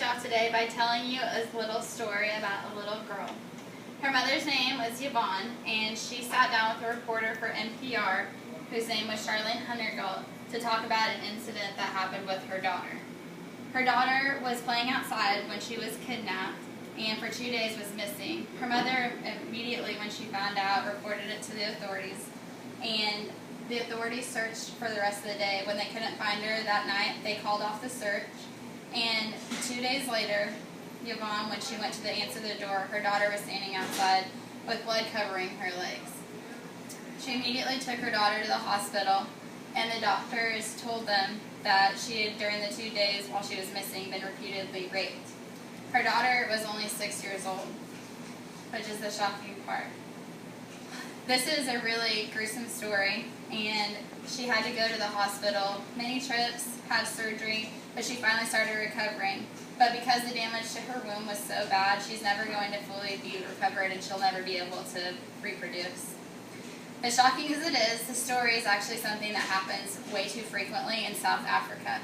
teach y'all today by telling you a little story about a little girl. Her mother's name was Yvonne, and she sat down with a reporter for NPR, whose name was Charlene Huntergalt, to talk about an incident that happened with her daughter. Her daughter was playing outside when she was kidnapped, and for 2 days was missing. Her mother, immediately when she found out, reported it to the authorities, and the authorities searched for the rest of the day. When they couldn't find her that night, they called off the search, and 2 days later, Yvonne, when she went to answer the door, her daughter was standing outside with blood covering her legs. She immediately took her daughter to the hospital, and the doctors told them that she had, during the 2 days while she was missing, been repeatedly raped. Her daughter was only 6 years old, which is the shocking part. This is a really gruesome story, and she had to go to the hospital, many trips, had surgery, but she finally started recovering. But because the damage to her womb was so bad, she's never going to fully be recovered, and she'll never be able to reproduce. As shocking as it is, the story is actually something that happens way too frequently in South Africa.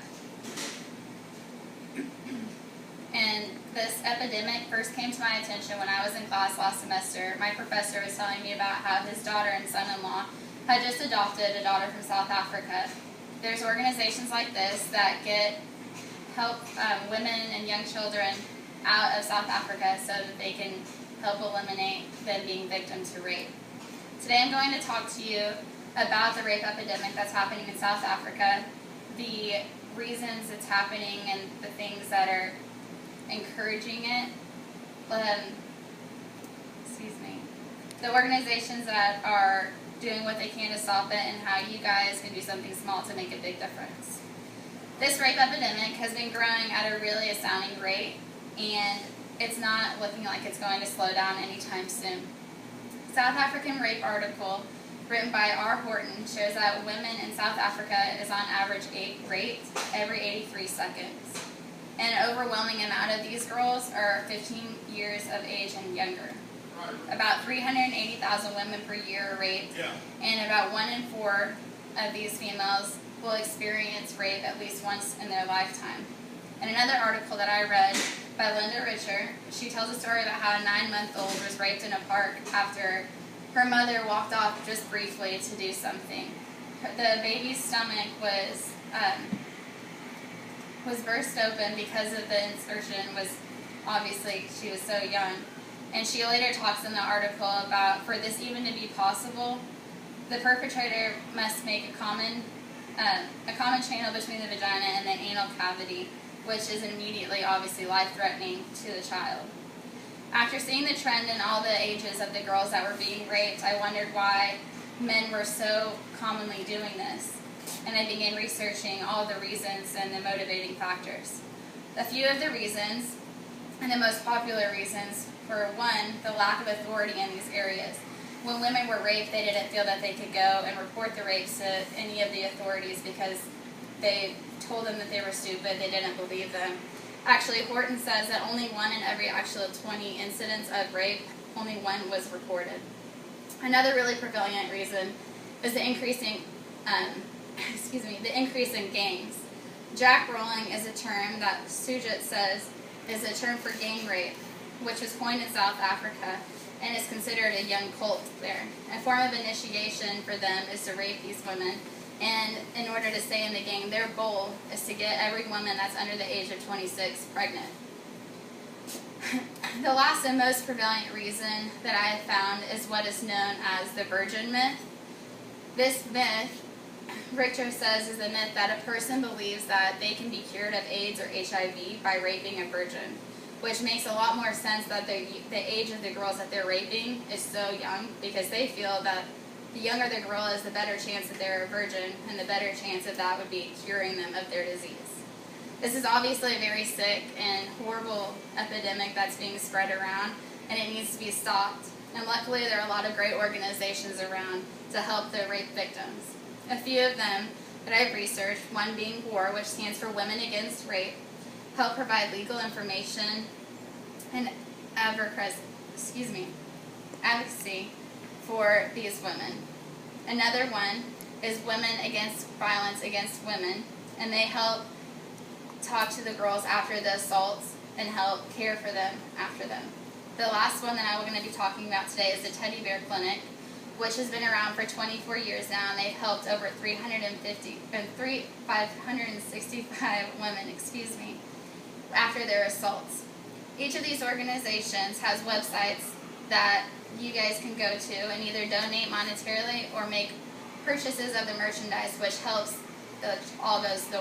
And this epidemic first came to my attention when I was in class last semester. My professor was telling me about how his daughter and son-in-law had just adopted a daughter from South Africa. There's organizations like this that help women and young children out of South Africa so that they can help eliminate them being victims to rape. Today I'm going to talk to you about the rape epidemic that's happening in South Africa, the reasons it's happening and the things that are encouraging it, the organizations that are doing what they can to stop it, and how you guys can do something small to make a big difference. This rape epidemic has been growing at a really astounding rate, and it's not looking like it's going to slow down anytime soon. South African rape article written by R. Horton shows that women in South Africa is on average raped every 83 seconds. And an overwhelming amount of these girls are 15 years of age and younger. About 380,000 women per year are raped, and about 1 in 4 of these females will experience rape at least once in their lifetime. In another article that I read by Linda Richer, she tells a story about how a 9-month-old was raped in a park after her mother walked off just briefly to do something. The baby's stomach was burst open because of the insertion. Obviously she was so young. And she later talks in the article about, for this even to be possible, the perpetrator must make a common channel between the vagina and the anal cavity, which is immediately, obviously, life-threatening to the child. After seeing the trend in all the ages of the girls that were being raped, I wondered why men were so commonly doing this, and I began researching all the reasons and the motivating factors. A few of the reasons, and the most popular reasons, were one, the lack of authority in these areas. When women were raped, they didn't feel that they could go and report the rapes to any of the authorities because they told them that they were stupid, they didn't believe them. Actually, Horton says that only 1 in every actual 20 incidents of rape, only 1 was reported. Another really prevalent reason is the increasing gangs. Jack rolling is a term that Sujit says is a term for gang rape, which was coined in South Africa and is considered a young cult there. A form of initiation for them is to rape these women, and in order to stay in the gang, their goal is to get every woman that's under the age of 26 pregnant. The last and most prevalent reason that I have found is what is known as the virgin myth. This myth, Richter says, is a myth that a person believes that they can be cured of AIDS or HIV by raping a virgin, which makes a lot more sense that the age of the girls that they're raping is so young, because they feel that the younger the girl is, the better chance that they're a virgin, and the better chance of that would be curing them of their disease. This is obviously a very sick and horrible epidemic that's being spread around, and it needs to be stopped. And luckily there are a lot of great organizations around to help the rape victims. A few of them that I've researched, one being WAR, which stands for Women Against Rape, help provide legal information and advocacy for these women. Another one is Women Against Violence Against Women, and they help talk to the girls after the assaults and help care for them after them. The last one that I'm going to be talking about today is the Teddy Bear Clinic, which has been around for 24 years now, and they've helped over 565 women, after their assaults. Each of these organizations has websites that you guys can go to and either donate monetarily or make purchases of the merchandise, which helps the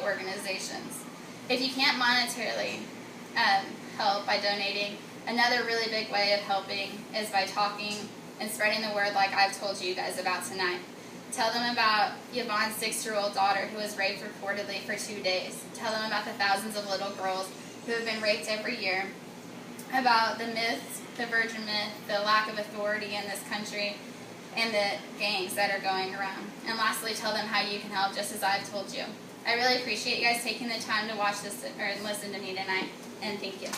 organizations. If you can't monetarily help by donating, another really big way of helping is by talking and spreading the word like I've told you guys about tonight. Tell them about Yvonne's 6-year-old daughter who was raped reportedly for 2 days. Tell them about the thousands of little girls who have been raped every year, about the myths, the virgin myth, the lack of authority in this country, and the gangs that are going around. And lastly, tell them how you can help just as I've told you. I really appreciate you guys taking the time to watch this or listen to me tonight, and thank you.